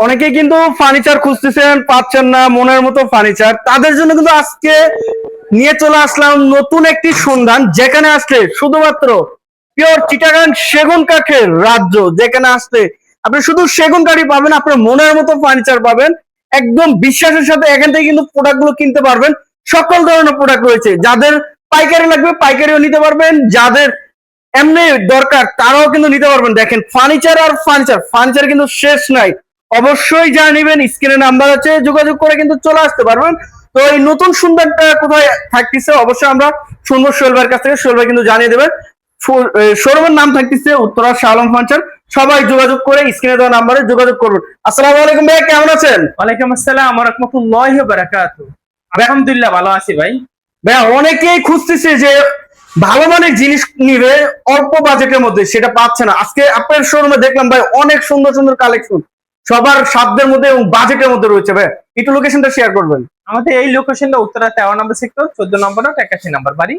অনেকেই কিন্তু ফার্নিচার খুঁজতেছেন, পাচ্ছেন না মনের মতো ফার্নিচার, তাদের জন্য কিন্তু আজকে নিয়ে চলে আসলাম নতুন একটি সন্ধান, যেখানে আসলে শুধুমাত্র পিওর চিটাগাং সেগুন কাঠের রাজ্য। যেখানে আসলে আপনি শুধু সেগুন কাঠই পাবেন, আপনার মনের মতো ফার্নিচার পাবেন একদম বিশ্বাসের সাথে। এখান থেকে কিন্তু প্রোডাক্ট গুলো কিনতে পারবেন, সকল ধরনের প্রোডাক্ট রয়েছে। যাদের পাইকারি লাগবে পাইকারিও নিতে পারবেন, যাদের এমনি দরকার তারাও কিন্তু নিতে পারবেন। দেখেন ফার্নিচার আর ফার্নিচার, ফার্নিচার কিন্তু শেষ নাই। অবশ্যই যা নেবেন স্ক্রিনে নাম্বার আছে, যোগাযোগ করে কিন্তু চলে আসতে পারবেন। তো এই নতুন সুন্দরটা কোথায় থাকতেছে অবশ্যই আমরা শুনবো সোহেল ভাইয়ের কাছ থেকে। সোহেল ভাই কিন্তু জানিয়ে দেবেন। শোরুমের নাম থাকতেছে উত্তরা শাহ আলম ফার্নিচার। সবাই যোগাযোগ করে স্ক্রিনে দেওয়া নাম্বারে যোগাযোগ করবেন। আসসালামু আলাইকুম ভাই, কেমন আছেন? ওয়ালাইকুম আসসালাম ওয়া রাহমাতুল্লাহি ওয়া বারাকাতুহু। আলহামদুলিল্লাহ ভালো আছি ভাই। ভাই অনেকেই খুঁজতেছে যে ভালো মানের জিনিস নিবে অল্প বাজেটের মধ্যে, সেটা পাচ্ছে না। আজকে আপনার শোরুমে দেখলাম ভাই অনেক সুন্দর সুন্দর কালেকশন, সবার সাধ্যের মধ্যে এবং বাজেটের মধ্যে রয়েছে। ভাই একটু লোকেশনটা শেয়ার করবেন। আমাদের এই লোকেশনটা উত্তরা 13 নম্বর সেক্টর, 14 নম্বর আর 81 নম্বর বাড়ি।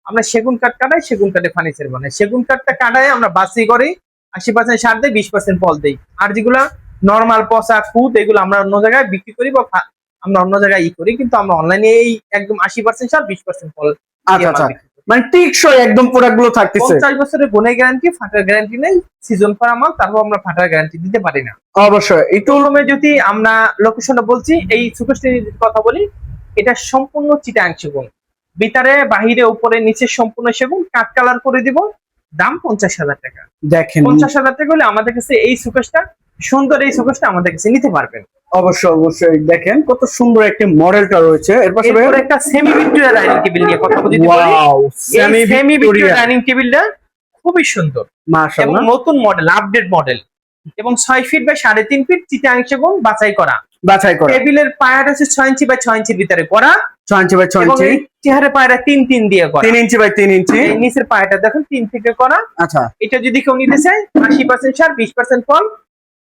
আমরা সেগুন কাঠ কাটাই, সেগুন কাঠে ফার্নিচার বানাই। সেগুন কাঠটা কাটাই আমরা বাসি করি, 80% সার দেই, 20% ফল দেই। আর যেগুলা নরমাল পচা খুদ এগুলো আমরা অন্য জায়গায় বিক্রি করি বা আমরা অন্য জায়গায় করি, কিন্তু আমরা অনলাইনে এই একদম 80% সার 20% ফল। আচ্ছা আচ্ছা, মানে টিকসই একদম প্রোডাক্ট গুলো থাকতেছে। 50 বছরের গুণের গ্যারান্টি, ফাটার গ্যারান্টি নেই। সিজন করা মাল, তারপর আমরা ফাটার গ্যারান্টি দিতে পারি না। অবশ্যই একটু যদি আমরা লোকেশনটা বলছি, এই সুকেশটির কথা বলি, এটা সম্পূর্ণ চিটাং সেগুন, ভিতরে বাহিরে উপরে নিচে সম্পূর্ণ সেগুন, কাঠ কালার করে দিব। দাম 50,000 টাকা। দেখেন 50,000 টাকা হলে আমাদের কাছে এই সুকেশটা সুন্দর, এই সুকেশটা আমাদের কাছে নিতে পারবেন। অবশ্যই অবশ্যই দেখেন কত সুন্দর একটা মডেলটা রয়েছে। এর পাশে এরপর একটা সেমি ভিক্টোরিয়া ডাইনিং টেবিল নিয়ে কথা বলি। ওয়াও, সেমি ভিক্টোরিয়া ডাইনিং টেবিলটা খুবই সুন্দর, এবং মাশাআল্লাহ নতুন মডেল, আপডেট মডেল, এবং 6 ফিট বাই 3.5 ফিট চিটাং সেগুন বাছাই করা। বাছাই করা। টেবিলের পায়াটা আছে 6 ইঞ্চি বাই 6 ইঞ্চির ভিতরে করা, 6 ইঞ্চি বাই 6 ইঞ্চি। চেহারে পায়রা 3 দিয়ে করা, 3 ইঞ্চি বাই 3 ইঞ্চি। এই নিচের পায়টা দেখুন 3 থেকে করা। আচ্ছা, এটা যদি কেউ নিতে চায় 80% সার 20% ফল,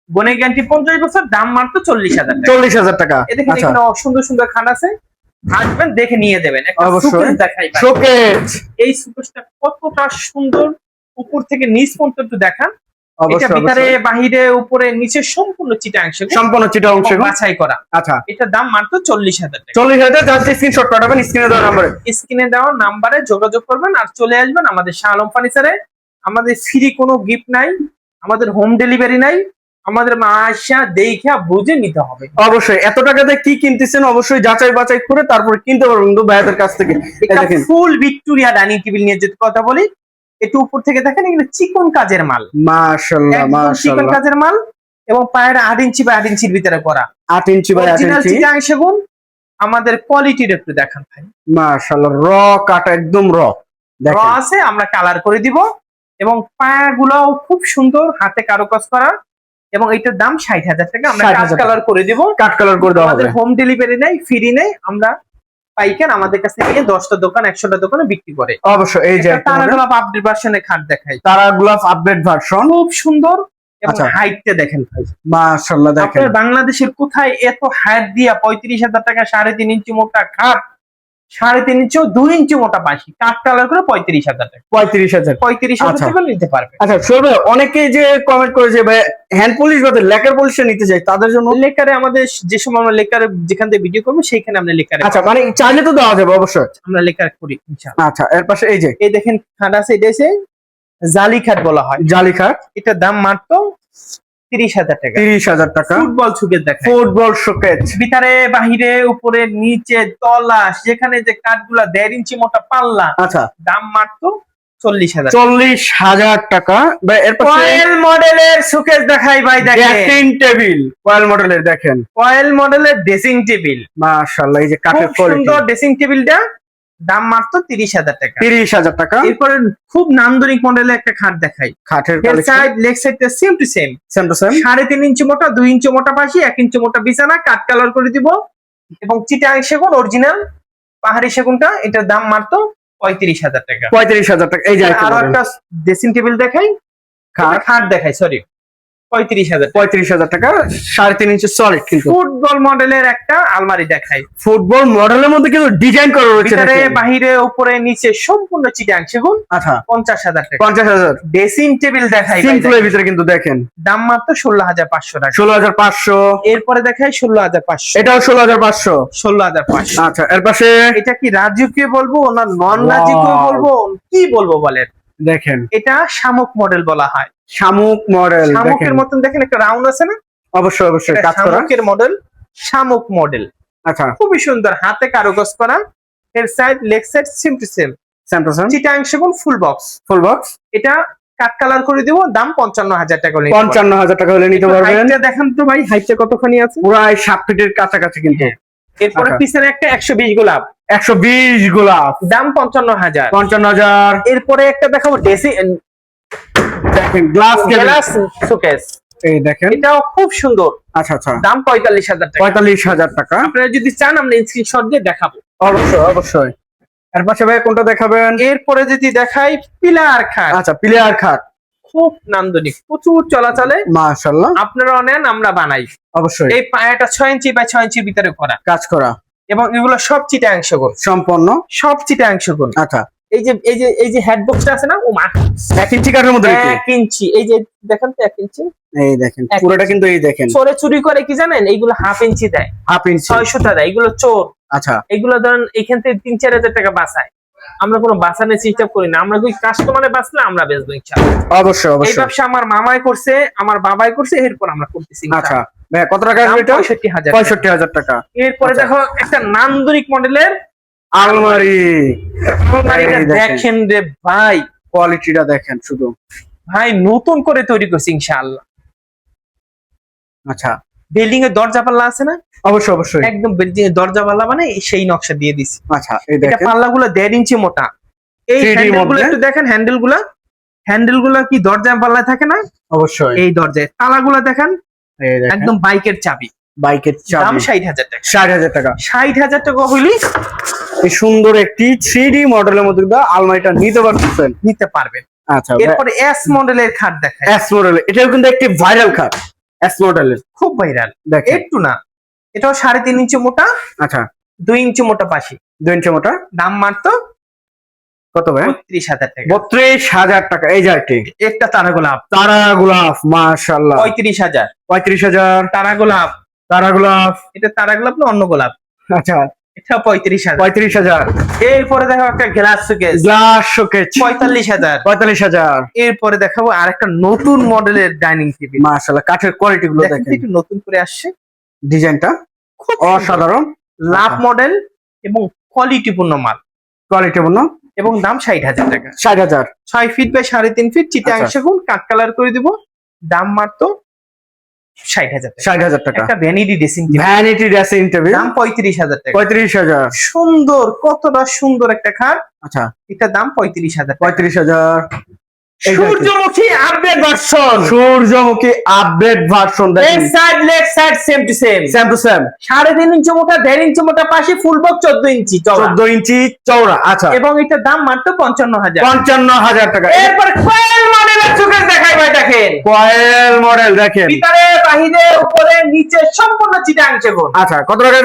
বনে গ্যারান্টি 50 বছর, দাম মাত্র 40,000 টাকা। 40,000 টাকা। এ দেখেন আচ্ছা, এখানে সুন্দর সুন্দর খাট আছে, আসবেন দেখে নিয়ে যাবেন। একটা অবশ্যই সুকেস দেখাই ভাই। শোকেস। এই সুকেসটা কতটা সুন্দর, উপর থেকে নিচ পর্যন্ত একটু দেখান। এটা অবশ্যই ভিতরে অবশ্যই বাহিরে উপরে নিচে সম্পূর্ণ চিটাং সেগুন, সম্পূর্ণ চিটাং এবং সেগুন বাছাই করা। আচ্ছা, এটার দাম মাত্র 40,000 টাকা। 40,000 জাস্ট স্ক্রিনশট পাঠাবেন স্ক্রিনে দেওয়া নম্বরে। স্ক্রিনে দেওয়া নাম্বারে যোগাযোগ করবেন আর চলে আসবেন আমাদের শাহ আলম ফার্নিচারে। আমাদের ফ্রি কোনো গিফট নাই, আমাদের হোম ডেলিভারি নাই, আমাদের আসা দেখা বুঝে নিতে হবে। অবশ্যই এত টাকাতে কি কিনতেছেন অবশ্যই যাচাই বাছাই করে তারপর কিনতে পারবেন কিন্তু ভাইয়াদের কাছ থেকে। এই এটা দেখেন ফুল ভিক্টোরিয়া ডাইনিং টেবিল নিয়ে যদি কথা বলি, একটু উপর থেকে দেখেন এগুলো চিকন কাজের মাল, মাশাআল্লাহ একদম চিকন মাশাআল্লাহ। কাজের মাল, এবং পায়ের 8 ইঞ্চি বা 8 ইঞ্চির ভিতরে করা, 8 ইঞ্চি বাই 8 অরিজিনাল ইঞ্চি। চিটাং সেগুন। আমাদের কোয়ালিটির একটু দেখান ভাই। মাশাআল্লাহ, র কাটা একদম র। র দেখেন আছে, আমরা কালার করে দিব, এবং পায়াগুলোও খুব সুন্দর, হাতে কারুকাজ করা, এবং এটার দাম 60,000 টাকা। আমরা 60,000 কাজ কালার করে দিব। কাট কালার করে দেওয়া আমাদের হবে। হোম ডেলিভারি নেই, ফ্রি নেই। আমরা পাইকার আমাদের কাছে নিয়ে 10টা দোকান 100টা দোকানে বিক্রি করে। অবশ্যই এই যে তারা গোলাপ আপডেট ভার্সনের খাট দেখাই, তারা গোলাপ আপডেট ভার্সন। খুব সুন্দর, এবং আচ্ছা। হাইটটা দেখেন ভাই। মাশাআল্লাহ দেখেন আপনার বাংলাদেশের কোথায় এত হাইট দিয়া 35,000 টাকা 3.5 ইঞ্চি মোটা খাট, 3.5 ইঞ্চি 2 ইঞ্চি মোটা পাশি কাঠ কালার করে 35,000 টাকা। 35,000। 35,000 আচ্ছা। টাকা নিতে পারবে। আচ্ছা সোহেল ভাই, অনেকেই যে কমেন্ট করেছে ভাই হ্যান্ড পলিশ বাদে লেকার পলিশটা নিতে চাই, তাদের জন্য লেকারে আমাদের যে সময় আমরা লেকারে যেখান থেকে ভিডিও করবো সেইখানে আমরা লেকারে, আচ্ছা মানে চাইলে তো দেওয়া যাবে অবশ্যই। আমরা লেকার করি ইনশাআল্লাহ। আচ্ছা এর পাশে এই যে এই দেখেন খাট আছে, এটা হচ্ছে জালি খাট বলা হয়। জালি খাট, এটার দাম মাত্র 30,000 টাকা। 30,000 টাকা। ফুটবল সুকেস দেখেন, ফুটবল শোকেজ। ভিতরে বাহিরে উপরে নিচে তলা, যেখানে যে কাঠগুলা 1.5 ইঞ্চি মোটা পাল্লা, আচ্ছা দাম মাত্র 40,000। 40,000 টাকা। ভাই এর পাশে কয়েল মডেলের সুকেস দেখাই ভাই, দেখেন ড্রেসিং টেবিল কয়েল মডেলের দেখেন। কয়েল মডেলের ড্রেসিং টেবিল, মাশাআল্লাহ এই যে খুব কাঠের কোয়ালিটি। সুন্দর ড্রেসিং টেবিলটা, দাম মাত্র 30,000 টাকা। 30,000 টাকা। এরপরে খুব নান্দনিক মডেলের একটা খাট দেখাই, কাঠের হেড কালেকশন সাইড লেগ সাইডটা same to same, same to same. 3.5 inch মোটা, 2 ইঞ্চি মোটা পাশি, 1 ইঞ্চি মোটা বিছানা, কাঠ কালার করে দিব, এবং চিটাং সেগুন অরিজিনাল পাহাড়ি সেগুনটা, এটার দাম মাত্র 35,000 টাকা। 35,000 টাকা। এই যে আরো একটা ড্রেসিং টেবিল দেখাই, খাট। খাট দেখাই, সরি, 35,000। 35,000 টাকা, 3.5 ইঞ্চি সলিড কিন্তু। ফুটবল মডেলের একটা আলমারি দেখাই। ফুটবল মডেলের মধ্যে কিন্তু ডিজাইন করা রয়েছে, ভিতরে দেখেন। বাহিরে উপরে নিচে সম্পূর্ণ চিটাং সেগুন। আচ্ছা, 50,000 টাকা। 50,000। ড্রেসিং টেবিল দেখাই, সিম্পলের ভিতরে কিন্তু দেখেন, দাম মাত্র 16,500 টাকা। 16,500। এরপরে দেখাই 16,500। এটাও 16,500। 16,500। আচ্ছা, এর পাশে এটা কি রাজকীয় বলবো না নন রাজকীয় Wow. বলবো, কি বলবো বলেন? দেখেন, এটা শামুক মডেল বলা হয়। শামুক মডেল শামুকের দেখেন। মতন দেখেন একটা রাউন্ড আছে না, অবশ্যই অবশ্যই এটা কাজ করা। শামুকের মডেল, শামুক মডেল। আচ্ছা, খুবই সুন্দর, হাতে কারুকাজ করা। এর side leg side same to same. Samsung Chittagong সেগুন ফুল বক্স। Full box. এটা কাট কালার করে দিব, দাম 55,000 টাকা। 55,000 টাকা হলে নিতে পারবেন। হাইটটা দেখেন তো ভাই, হাইটটা কতখানি আছে? পুরাই 7 ফিটের কাছাকাছি কিন্তু। এরপরে আচ্ছা। পিছনে একটা 120 গোলাপ, 120 গোলাপ, দাম 55,000। 55,000। এরপরে একটা দেখাবো দেখেন, গ্লাস গ্লাস শোকেস, এই দেখেন। এটাও খুব সুন্দর, আচ্ছা আচ্ছা, দাম 45,000 টাকা। 45,000 টাকা। আপনারা যদি চান আমরা স্ক্রিনশট দিয়ে দেখাবো। অবশ্যই অবশ্যই। এর পাশে ভাই কোনটা দেখাবেন? এরপরে যদি দেখাই পিলার খাট, আচ্ছা, প্লেয়ার খাট, খুব নান্দনিক, প্রচুর চলাচলে। মাশাআল্লাহ। আপনারা নেন, আমরা বানাই। অবশ্যই এই পায়াটা 6 ইঞ্চি বাই 6 ইঞ্চির ভিতরে করা, কাজ করা এবং এগুলো সব চিটাংশ গুণ, সম্পন্ন। সব চিটাংশ গুণ। আচ্ছা, এই যে হেড বক্সটা আছে না, ও মা 1 ইঞ্চি কাঠের মধ্যে নাকি? 1 ইঞ্চি, এই যে দেখেন তো 1 ইঞ্চি। এই দেখেন, এক পুরোটা ইঞ্চি। কিন্তু এই দেখেন, চোরে চুরি করে কি জানেন, এইগুলো হাফ ইঞ্চি দেয়, 1/2 ইঞ্চি। 600 দেয়, এগুলো চোর। আচ্ছা, এগুলো ধরেন এখান থেকে 3-4 হাজার টাকা বাঁচায়। আমরা কোনো বাঁচানোর চিন্তা করি না, আমরা ওই কাস্টমারে বাঁচলে আমরা বেচবো ইনশাআল্লাহ। অবশ্যই এই অবশ্যই। ব্যবসা আমার মামাই করছে, আমার বাবাই করছে, এরপর আমরা করতেছি। আচ্ছা ভাই, কত টাকা দাম এটা? 65,000। 65,000 টাকা। এরপরে আচ্ছা। দেখো একটা নান্দনিক মডেলের আলমারি, আলমারিটা এই দেখেন। দেখেন রে ভাই, কোয়ালিটিটা দেখেন শুধু। ভাই নতুন করে তৈরি করছি ইনশাআল্লাহ। আচ্ছা, বিল্ডিং এর দরজা পাল্লা আছে না, অবশ্যই অবশ্যই। একদম বিল্ডিং এর দরজা পাল্লা মানে সেই নকশা দিয়ে দিছি। আচ্ছা, এই এটা দেখেন, পাল্লাগুলো 1.5 ইঞ্চি মোটা। এই 3D হ্যান্ডেল গুলো মডেল। একটু দেখেন, হ্যান্ডেল গুলো কি দরজা পাল্লায় থাকে না, অবশ্যই। এই দরজায় তালাগুলো দেখেন, এই দেখেন, একদম বাইকের চাবি। বাইকের দাম চাবি, 60,000 টাকা। 60,000 টাকা। 60,000 টাকা হইলে এই সুন্দর একটি 3D মডেলের মধ্যে কিন্তু আলমারিটা নিতে পারতেছেন। নিতে পারবেন। আচ্ছা, এরপরে এস মডেলের খাট দেখায়, এস মডেল, এটাও কিন্তু একটি ভাইরাল খাট। এস মডেলের খুব ভাইরাল। দেখেন। একটু না, এটাও 3.5 ইঞ্চি মোটা, আচ্ছা, 2 ইঞ্চি মোটা পাশি। 2 ইঞ্চি মোটা। দাম মাত্র কত ভাই? 32,000 টাকা। 32,000 টাকা। এই যে একটি একটা তারা গোলাপ, তারা গোলাপ, মাশাআল্লাহ। 35,000। 35,000। তারা গোলাপ, তারা গোলাপ, এটা তারা গোলাপ না অন্য গোলাপ, আচ্ছা, এটা 35,000। 35,000। এরপরে দেখো একটা গ্লাস শোকেস, গ্লাস শোকেস, 45,000। 45,000। এরপরে দেখাবো আরেকটা নতুন মডেলের ডাইনিং টেবিল। মাশাআল্লাহ, কাঠের কোয়ালিটি গুলো দেখেন তো দেখেন, একটু নতুন করে আসছে, ডিজাইনটা খুব সুন্দর। অসাধারণ। লাভ মডেল এবং কোয়ালিটিপূর্ণ মাল, কোয়ালিটি পূর্ণ। এবং দাম 60,000 টাকা। 60,000। 6 ফিট বাই 3.5 ফিট চিটাং আচ্ছা। সেগুন, কাট কালার করে দিব, দাম মাত্র 60,000 টাকা। 60,000 টাকা। একটা vanity dressing table, vanity dressing table, দাম 35,000 টাকা। 35,000। সুন্দর, কতটা সুন্দর একটা খাট, আচ্ছা, এটার দাম 35,000 টাকা। 35,000। এই দেখেন। সূর্যমুখী আপডেট ভার্সন, সূর্যমুখী আপডেট ভার্সন দেখেন, leg side same to same. Same to same. 3.5 inch মোটা, 1.5 ইঞ্চি মোটা পাশে, ফুল বক্স 14 ইঞ্চি চওড়া, 14 ইঞ্চি চওড়া। আচ্ছা, এবং এটার দাম মাত্র 55,000। 55,000 টাকা। এরপর কোয়েল মডেলের শোকেস দেখাই ভাই, দেখেন কয়েল মডেল দেখেন। ভিতরে বাহিরে উপরে নিচে সম্পূর্ণ চিটাং সেগুন, আচ্ছা, কত টাকা?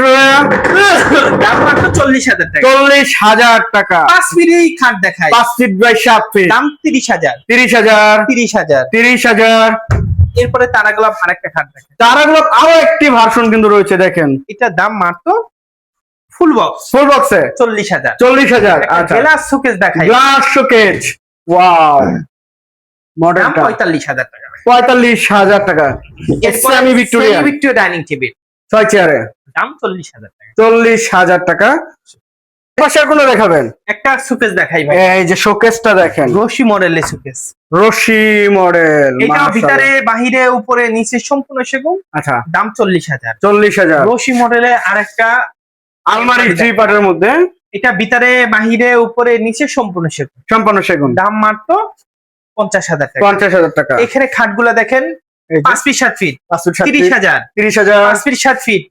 দাম মাত্র 40,000 টাকা। 40,000 টাকা। 5 ফিট খাট দেখাই, 5 ফিট বাই 7 ফিট, দাম 30,000। 30,000। 30,000। 30,000। এরপরে তারা গোলাপ আরেকটা খাট দেখাই, তারাগুলো আরো একটি ভার্সন কিন্তু রয়েছে দেখেন, এটার দাম মাত্র ফুল বক্স ফুল বক্সে 40,000। 40,000। আচ্ছা, গ্লাস শোকেস দেখাই, গ্লাস শোকেজ, ওয়াও, দাম মডেলটা 45,000 টাকা। 45,000 টাকা। এরপরে semi Victoria, semi Victoria dining table, 6 চেয়ারে, দাম 40,000 টাকা। 40,000 টাকা। পাশে আর কোনো দেখাবেন? একটা শোকেস দেখাই ভাই, এই যে শোকেসটা দেখেন, রশি মডেলের শোকেস, রশি মডেল, এটা ভিতরে বাহিরে উপরে নিচে সম্পূর্ণ সেগুন, আচ্ছা, দাম 40,000। 40,000। রশি মডেলের আরেকটা আলমারি 3 পার্টের মধ্যে, এটা ভিতরে বাহিরে উপরে নিচে সম্পূর্ণ সেগুন, সম্পূর্ণ সেগুন, দাম মাত্র 50,000 টাকা। 50,000 টাকা। এখানে খাটগুলা দেখেন, এই যে 5 feet 7 feet, 5 feet 7 feet, 30,000। 30,000। 5 feet 7 feet,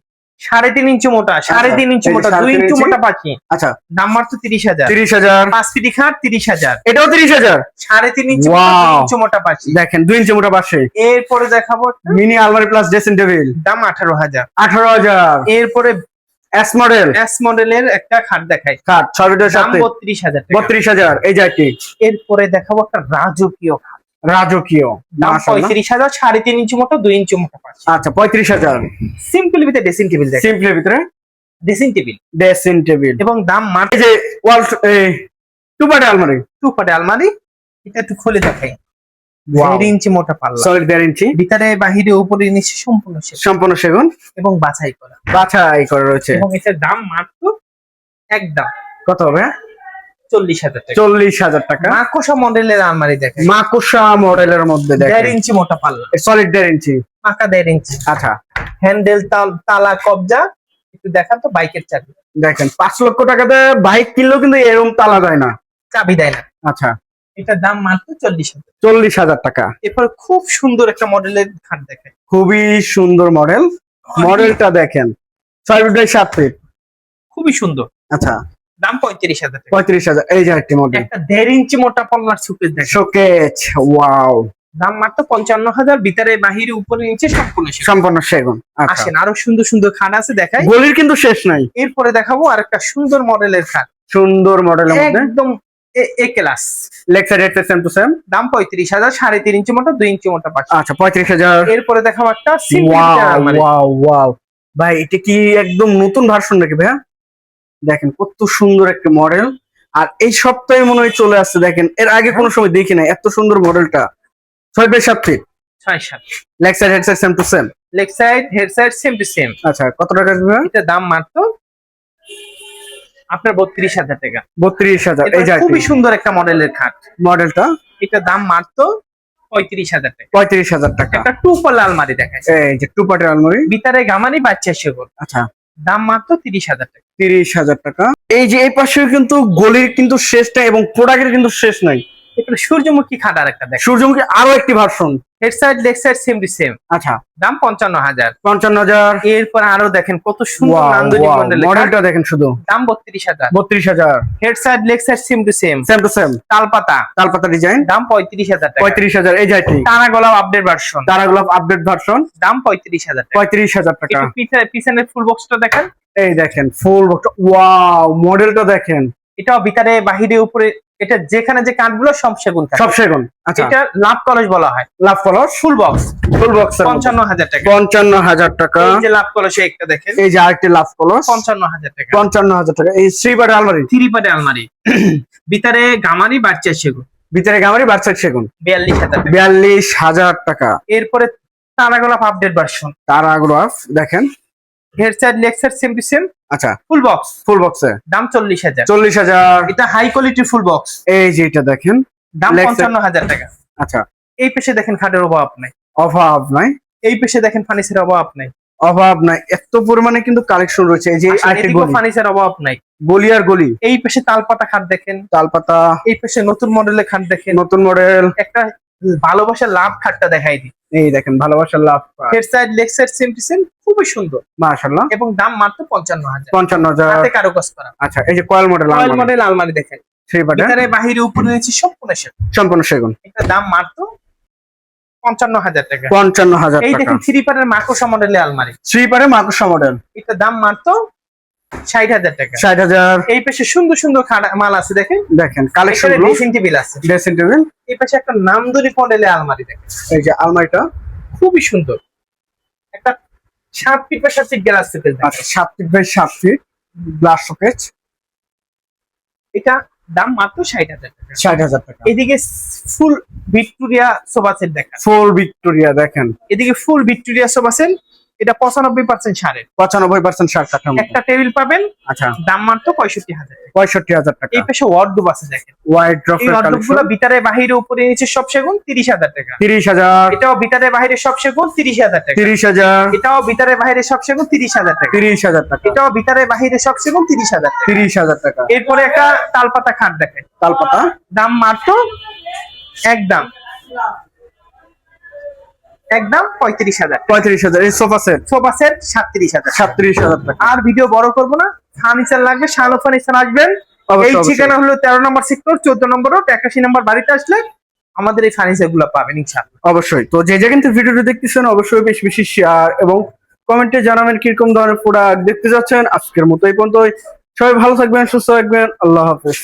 3.5 inch মোটা, 3.5 ইঞ্চি এই যে মোটা, 2 3.5 ইঞ্চি ইঞ্চি। মোটা পাখি। আচ্ছা, দাম মাত্র 30,000। 30,000। 5 ফিটি খাট 30,000। এটাও 30,000। 3.5 ইঞ্চি মোটা, 2 Wow! ইঞ্চি মোটা পাখি। দেখেন 2 ইঞ্চি মোটা পাশে। এরপরে দেখাবো একটা, মিনি আলমারি প্লাস ড্রেসিং টেবিল, দাম 18,000। 18,000। এরপরে এস মডেল এস মডেলের একটা খাট দেখাই, খাট 6 ফিটের দাম সাথে 32,000 টাকা। 32,000। এই যে একটি এরপরে দেখাবো একটা রাজকীয় খাট, রাজকীয়, দাম মাশাআল্লাহ। 35,000। 3.5 ইঞ্চি মোটা, 2 ইঞ্চি মোটা পাখি। আচ্ছা, 35,000। সিম্পল ভিতরে ড্রেসিং টেবিল দেখেন, সিম্পলের ভিতরে ড্রেসিং টেবিল ড্রেসিং টেবিল এবং দাম মাত্র এই যে ওয়াল টু পার্ট আলমারি 2 পাটে আলমারি। এটা একটু খুলে দেখাই, Wow! 1.5 ইঞ্চি মোটা পাল্লা, সলিড 1.5 ইঞ্চি, ভিতরে বাহিরে উপরে নিচে সম্পূর্ণ সেগুন সম্পূর্ণ সেগুন, এবং বাছাই করা। বাছাই করা রয়েছে। এবং এটার দাম মাত্র একদম কত হবে? 40,000 টাকা। 40,000 টাকা। মাকোসা মডেলের আলমারি দেখেন, মাকুসা মডেলের মধ্যে 1.5 দেখেন ইঞ্চি মোটা পাল্লা, সলিড 1.5 ইঞ্চি। পাকা 1.5 ইঞ্চি, আচ্ছা, হ্যান্ডেল তালা কবজা। একটু দেখান তো বাইকের চাবি, দেখেন 5 লক্ষ টাকাতে বাইক কিনলেও কিন্তু এরকম তালা দেয় না। চাবি দেয় না। আচ্ছা, এটার দাম মাত্র 40,000। 40,000 টাকা। এরপর খুব সুন্দর একটা মডেলের খাট দেখেন, খুবই সুন্দর মডেল। মডেলটা দেখেন 6 ফিট বাই 7 ফিট। খুবই সুন্দর, আচ্ছা, দাম 35,000 টাকা। 35,000। এই যে একটি মডেল একটা 1.5 ইঞ্চি মোটা পাল্লার সুকেস দেখেন, শোকেচ, ওয়াও, দাম মাত্র 55,000। ভিতরে বাহিরে উপরে নিচে সম্পূর্ণ সেগুন। সম্পূর্ণ সেগুন। আচ্ছা, আসেন আরো সুন্দর সুন্দর খাট আছে দেখাই। গলির কিন্তু শেষ নাই। এরপরে দেখাবো আরেকটা সুন্দর মডেলের খাট, সুন্দর মডেলের মধ্যে একদম A class, leg side head same to same. দাম 35,000। 3.5 ইঞ্চি মোটা, 2 ইঞ্চি মোটা পাশে। আচ্ছা, 35,000। এরপরে দেখাবো একটা সিম্পল ওয়াও আলমারি, ওয়াও ওয়াও, ভাই এটা কি একদম নতুন ভার্সন নাকি ভাইয়া? দেখেন কত সুন্দর একটা মডেল। আর এই সপ্তাহে মনে হয় চলে আসছে। দেখেন এর আগে কোনো সময় দেখি না এত সুন্দর মডেলটা। 6 by 7 feet, 6.7। Leg side head same to same. Leg side head side same to same. আচ্ছা, কত টাকা আসবে ভাইয়া? এটা দাম মাত্র আপনার 32,000 টাকা। 32,000। এটা এই যে খুবই সুন্দর একটা মডেলের খাট, মডেলটা এটা দাম মাত্র 35,000 টাকা। 35,000 টাকা। একটা টু পাল্লা আলমারি দেখায়, এই যে টু পার্টের আলমারি। ভিতরে গামারি বাচ্চা সেগুন, আচ্ছা, দাম মাত্র 30,000 টাকা। 30,000 টাকা। এই যে এই পাশেও কিন্তু গলির কিন্তু শেষ নাই এবং প্রোডাক্টের কিন্তু শেষ নাই। এটা সূর্যমুখী খাট আর একটা দেখেন, সূর্যমুখী আরো একটি version. Head side leg side same to same, আচ্ছা, দাম 55,000। 55,000। এরপর আরো দেখেন কত সুন্দর ওয়াও নান্দনিক ওয়াও, মডেলের খাট, মডেলটা দেখেন শুধু। দাম 32,000। 32,000। Head side leg side same to same, same to same, তালপাতা, তালপাতা ডিজাইন। দাম 35,000 টাকা। 35,000। এই যে এটি টানা গলাও আপডেট ভার্সন, তারাগুলো আপডেট ভার্সন, দাম 35,000 টাকা। 35,000 টাকা। একটু পিছনের ফুল বক্সটা দেখেন, এই দেখেন ফুল ওয়াও, মডেলটা দেখেন এটাও ভিতরে বাহিরে উপরে, এটা যেখানে যে কাঠগুলো সব সেগুন কাঠ। সব সেগুন। আচ্ছা, এটা লাভ কলস বলা হয়, লাভ কলস ফুল বক্স, ফুল বক্স 55,000 টাকা। 55,000 টাকা। এই যে লাভ কলসে একটা দেখেন, এই যে আরেকটি লাভ কলস 55,000 টাকা। 55,000 টাকা। এই থ্রি পার্টের আলমারি, 3 পাটে আলমারি, ভিতরে গামারি বাচ্চা সেগুন, ভিতরে গামারি বাচ্চার সেগুন, 42,000 টাকা। 42,000 টাকা। এরপরে টানা গোলাপ আপডেট ভার্সন, তারাগুলাফ দেখেন। Head side leg side same to same, আচ্ছা, ফুল বক্স, ফুল বক্সে দাম 40,000। 40,000। এটা হাই কোয়ালিটি ফুল বক্স, এই যে এটা দেখেন, দাম Leg side- 55,000 টাকা। আচ্ছা, এই পেশে দেখেন খাটের অভাব নাই, অভাব নাই, এই পেশে দেখেন ফার্নিচার অভাব নাই, অভাব নাই। এত পরিমাণে কিন্তু কালেকশন রয়েছে। এই যে আরেকটি গলি, ফার্নিচার অভাব নাই। গলি আর গলি। এই পেশে তালপাতা খাট দেখেন, তালপাতা, এই পেশে নতুন মডেলের খাট দেখেন। নতুন মডেল। একটা ভালোবাসার লাভ খাটটা দেখাই দিই, এই দেখেন ভালোবাসার love, head side leg side same to same, খুবই সুন্দর মাশাআল্লাহ। এবং দাম মাত্র 55,000। 55,000। হাতে কারুকাজ করা আচ্ছা, এই যে কয়েল মডেল রয়্যাল মডেল আলমারি দেখেন, থ্রি পার্টের ভিতরে বাহিরে উপরে নিচে সম্পূর্ণ সেগুন, সম্পূর্ণ সেগুন। এটা দাম মাত্র 55,000 টাকা। 55,000 এই টাকা। দেখেন 3 পাটের মাকোসা মডেলের আলমারি, থ্রি পার্টের মাকুসা মডেল, এটা দাম মাত্র 60,000 টাকা। 60,000। এই পাশে সুন্দর সুন্দর মাল আছে দেখেন, দেখেন কালেকশন এখানে গুলো, ড্রেসিং টেবিল আছে, ড্রেসিং টেবিল। এই পাশে একটা নামদনি মডেলের আলমারি দেখেন, এই যে আলমারিটা, খুবই সুন্দর। একটা 7 ফিট বা 7 ফিট গ্লাস শোকেস, আচ্ছা 7 feet by 7 feet glass showcase, এটা দাম মাত্র 60,000 টাকা। 60,000 টাকা। এদিকে ফুল ভিক্টোরিয়া সোফা সেট দেখেন, ফুল ভিক্টোরিয়া দেখেন, এদিকে ফুল ভিক্টোরিয়া সোফা সেট, এটা 95% ছাড়ের। 95% ষাট টাকার মতো। একটা টেবিল পাবেন, আচ্ছা, দাম মাত্র 65,000 টাকা। 65,000 টাকা। এই পাশে ওয়ার্ডরোব আছে দেখেন, ওয়াইড ড্রপ এই এর ওয়ার্ডরোব কালেকশন গুলো ভিতরে বাহিরে উপরে নিচে সব সেগুন, 30,000 টাকা। 30,000। এটাও ভিতরে বাহিরে সব সেগুন, 30,000 টাকা। 30,000। এটাও ভিতরে বাহিরে সব সেগুন, 30,000 টাকা। 30,000 টাকা। এটাও ভিতরে বাহিরে সব সেগুন, 30,000 টাকা। 30,000 টাকা। এরপরে একটা তালপাতা খাট দেখেন, তালপাতা, দাম মাত্র একদম একদম 35,000। 35,000 এই সোফা সেট সোফা সেট 37,000। 37,000 টাকা। আর ভিডিও বড় করবো না, ফার্নিচার লাগবে শানু ফার্নিচার আসবেন। অবশ্যই, এই অবশ্যই। ঠিকানা হলো 13 নম্বর সেক্টর, 14 নম্বর রোড, 81 নম্বর বাড়িতে আসলে আমাদের এই ফার্নিচার গুলো পাবেন ইনশাআল্লাহ। অবশ্যই। তো যে যেখান থেকে ভিডিওটি দেখতেছেন অবশ্যই বেশি বেশি শেয়ার এবং কমেন্টে জানাবেন কিরকম ধরনের প্রোডাক্ট দেখতে যাচ্ছেন। আজকের মতো এই পর্যন্তই। সবাই ভালো থাকবেন, সুস্থ থাকবেন। আল্লাহ হাফেজ।